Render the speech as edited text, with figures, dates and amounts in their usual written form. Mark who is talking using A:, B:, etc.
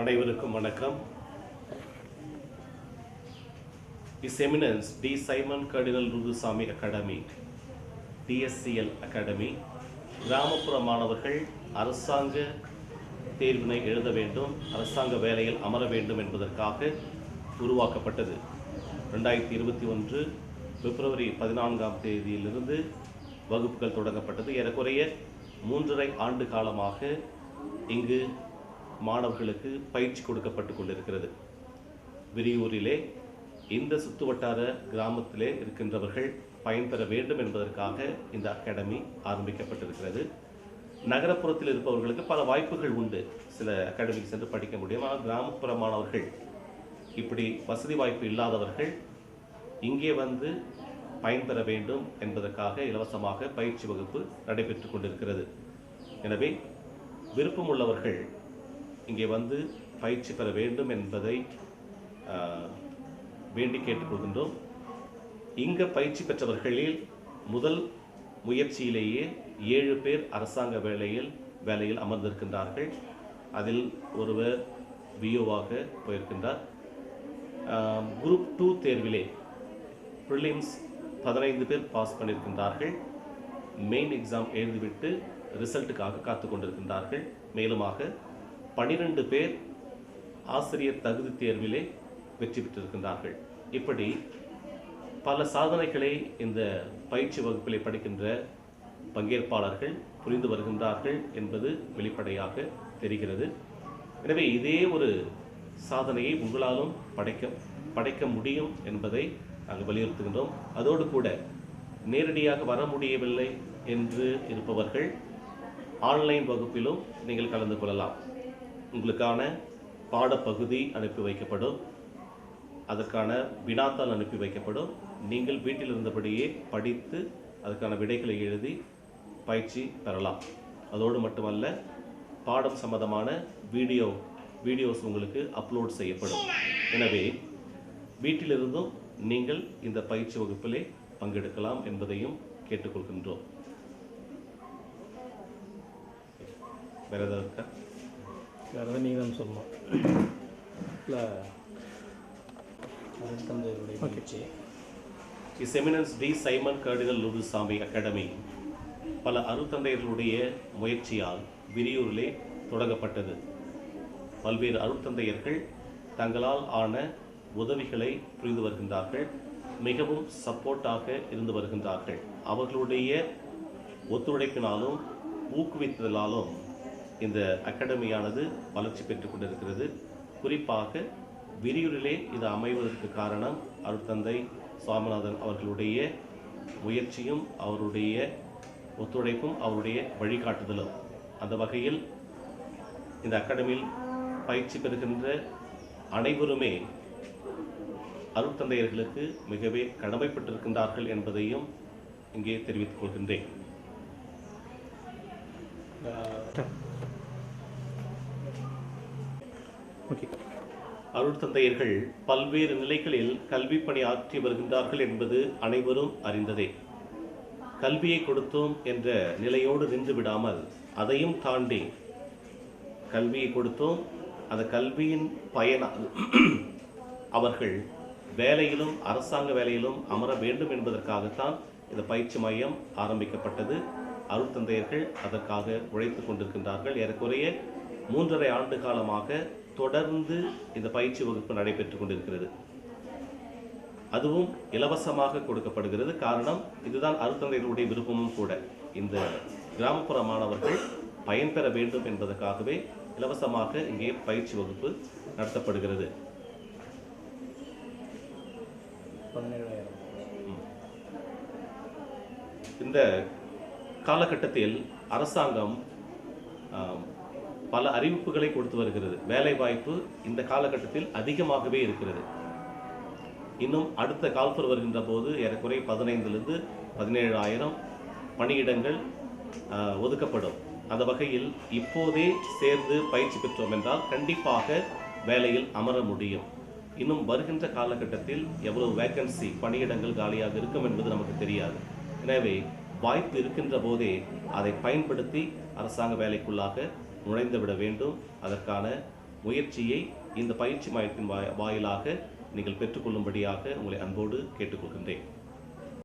A: அனைவருக்கும் வணக்கம். His Eminence D Simon cardinal Lourdusamy academy, DSCL academy, கிராமப்புற மாணவர்கள் அரசாங்க தேர்வினை எழுத வேண்டும், அரசாங்க வேலையில் அமர வேண்டும் என்பதற்காக உருவாக்கப்பட்டது. 2021 பிப்ரவரி 14ஆம் தேதியிலிருந்து வகுப்புகள் தொடங்கப்பட்டது. ஏறக்குறைய 3.5 ஆண்டு காலமாக இங்கு மாணவர்களுக்கு பயிற்சி கொடுக்கப்பட்டு கொண்டிருக்கிறது. விரியூரிலே இந்த சுற்றுவட்டார கிராமத்திலே இருக்கின்றவர்கள் பயன்பெற வேண்டும் என்பதற்காக இந்த அகாடமி ஆரம்பிக்கப்பட்டிருக்கிறது. நகரப்புறத்தில் இருப்பவர்களுக்கு பல வாய்ப்புகள் உண்டு, சில அகாடமிக்கு சென்று படிக்க முடியும். ஆனால் கிராமப்புற மாணவர்கள், இப்படி வசதி வாய்ப்பு இல்லாதவர்கள் இங்கே வந்து பயன்பெற வேண்டும் என்பதற்காக இலவசமாக பயிற்சி வகுப்பு நடைபெற்று கொண்டிருக்கிறது. எனவே விருப்பமுள்ளவர்கள் இங்கே வந்து பயிற்சி பெற வேண்டும் என்பதை வேண்டி கேட்டுக்கொள்கின்றோம். இங்கே பயிற்சி பெற்றவர்களில் முதல் முயற்சியிலேயே 7 பேர் அரசாங்க வேலையில் அமர்ந்திருக்கின்றார்கள். அதில் ஒருவர் விஓவாக போயிருக்கின்றார். குரூப் 2 தேர்விலே ப்ரிலிம்ஸ் 15 பேர் பாஸ் பண்ணியிருக்கின்றார்கள். மெயின் எக்ஸாம் எழுதிவிட்டு ரிசல்ட்டுக்காக காத்து கொண்டிருக்கின்றார்கள். மேலுமாக 12 பேர் ஆசிரியர் தகுதி தேர்விலே வெற்றி பெற்றிருக்கின்றார்கள். இப்படி பல சாதனைகளை இந்த பயிற்சி வகுப்பிலே படிக்கின்ற பங்கேற்பாளர்கள் புரிந்து வருகின்றார்கள் என்பது வெளிப்படையாக தெரிகிறது. எனவே இதே ஒரு சாதனையை உங்களாலும் படைக்க முடியும் என்பதை நாங்கள் வலியுறுத்துகின்றோம். அதோடு கூட நேரடியாக வர முடியவில்லை என்று இருப்பவர்கள் ஆன்லைன் வகுப்பிலும் நீங்கள் கலந்து கொள்ளலாம். உங்களுக்கான பாடப்பகுதி அனுப்பி வைக்கப்படும், அதற்கான வினாத்தாள் அனுப்பி வைக்கப்படும். நீங்கள் வீட்டில் இருந்தபடியே படித்து அதற்கான விடைகளை எழுதி பயிற்சி பெறலாம். அதோடு மட்டுமல்ல, பாடம் சம்பந்தமான வீடியோஸ் உங்களுக்கு அப்லோட் செய்யப்படும். எனவே வீட்டிலிருந்தும் நீங்கள் இந்த பயிற்சி வகுப்பிலே பங்கெடுக்கலாம் என்பதையும் கேட்டுக்கொள்கின்றோம். வேற ஏதாவது இருக்கா?
B: வேறு நீங்கள் தான் சொல்லணும். இல்லை,
A: His Eminence D Simon cardinal Lourdusamy academy பல அருட்தந்தையர்களுடைய முயற்சியால் விரியூரிலே தொடங்கப்பட்டது. பல்வேறு அருட்தந்தையர்கள் தங்களால் ஆன உதவிகளை புரிந்து வருகின்றார்கள், மிகவும் சப்போர்ட்டாக இருந்து வருகின்றார்கள். அவர்களுடைய ஒத்துழைப்பினாலும் ஊக்குவித்தலாலும் இந்த அகாடமியானது வளர்ச்சி பெற்றுக் கொண்டிருக்கிறது. குறிப்பாக விரியூரிலே இது அமைவதற்கு காரணம் அருட்தந்தை சுவாமிநாதன் அவர்களுடைய முயற்சியும் அவருடைய ஒத்துழைப்பும் அவருடைய வழிகாட்டுதலும். அந்த வகையில் இந்த அகாடமியில் பயிற்சி பெறுகின்ற அனைவருமே அருட்தந்தையர்களுக்கு மிகவே கடமைப்பட்டிருக்கின்றார்கள் என்பதையும் இங்கே தெரிவித்துக் கொள்கின்றேன். அருட்தந்தையர்கள் பல்வேறு நிலைகளில் கல்வி பணி ஆற்றி வருகின்றார்கள் என்பது அனைவரும் அறிந்ததே. கல்வியை கொடுத்தோம் என்ற நிலையோடு நின்று விடாமல் அதையும் தாண்டி கல்வியை கொடுத்தோம், அந்த கல்வியின் பயனாக அவர்கள் வேலையிலும் அரசாங்க வேலையிலும் அமர வேண்டும் என்பதற்காகத்தான் இந்த பயிற்சி மையம் ஆரம்பிக்கப்பட்டது. அருட்தந்தையர்கள் அதற்காக உழைத்து கொண்டிருக்கின்றார்கள். ஏறக்குறைய 3.5 ஆண்டு காலமாக தொடர்ந்து இந்த பயிற்சி வகுப்பு நடைபெற்று கொண்டிருக்கிறது. அதுவும் இலவசமாக கொடுக்கப்படுகிறது. காரணம், இதுதான் அருட்தந்தையர்களுடைய விருப்பமும் கூட. இந்த கிராமப்புற மாணவர்கள் பயன்பெற வேண்டும் என்பதற்காகவே இலவசமாக இங்கே பயிற்சி வகுப்பு நடத்தப்படுகிறது.
B: 17,000.
A: இந்த காலகட்டத்தில் அரசாங்கம் பல அறிவிப்புகளை கொடுத்து வருகிறது. வேலை வாய்ப்பு இந்த காலகட்டத்தில் அதிகமாகவே இருக்கிறது. இன்னும் அடுத்த கால்பர் வருகின்ற போது ஏறக்குறை 15,000 17,000 பணியிடங்கள் ஒதுக்கப்படும். அந்த வகையில் இப்போதே சேர்ந்து பயிற்சி பெற்றோம் என்றால் கண்டிப்பாக வேலையில் அமர முடியும். இன்னும் வருகின்ற காலகட்டத்தில் எவ்வளவு வேக்கன்சி பணியிடங்கள் காலியாக இருக்கும் என்பது நமக்கு தெரியாது. எனவே வாய்ப்பு இருக்கின்ற போதே அதை பயன்படுத்தி அரசாங்க வேலைக்குள்ளாக நுழைந்துவிட வேண்டும். அதற்கான முயற்சியை இந்த பயிற்சி மையத்தின் வாயிலாக நீங்கள் பெற்றுக்கொள்ளும்படியாக உங்களை அன்போடு கேட்டுக்கொள்கின்றேன்.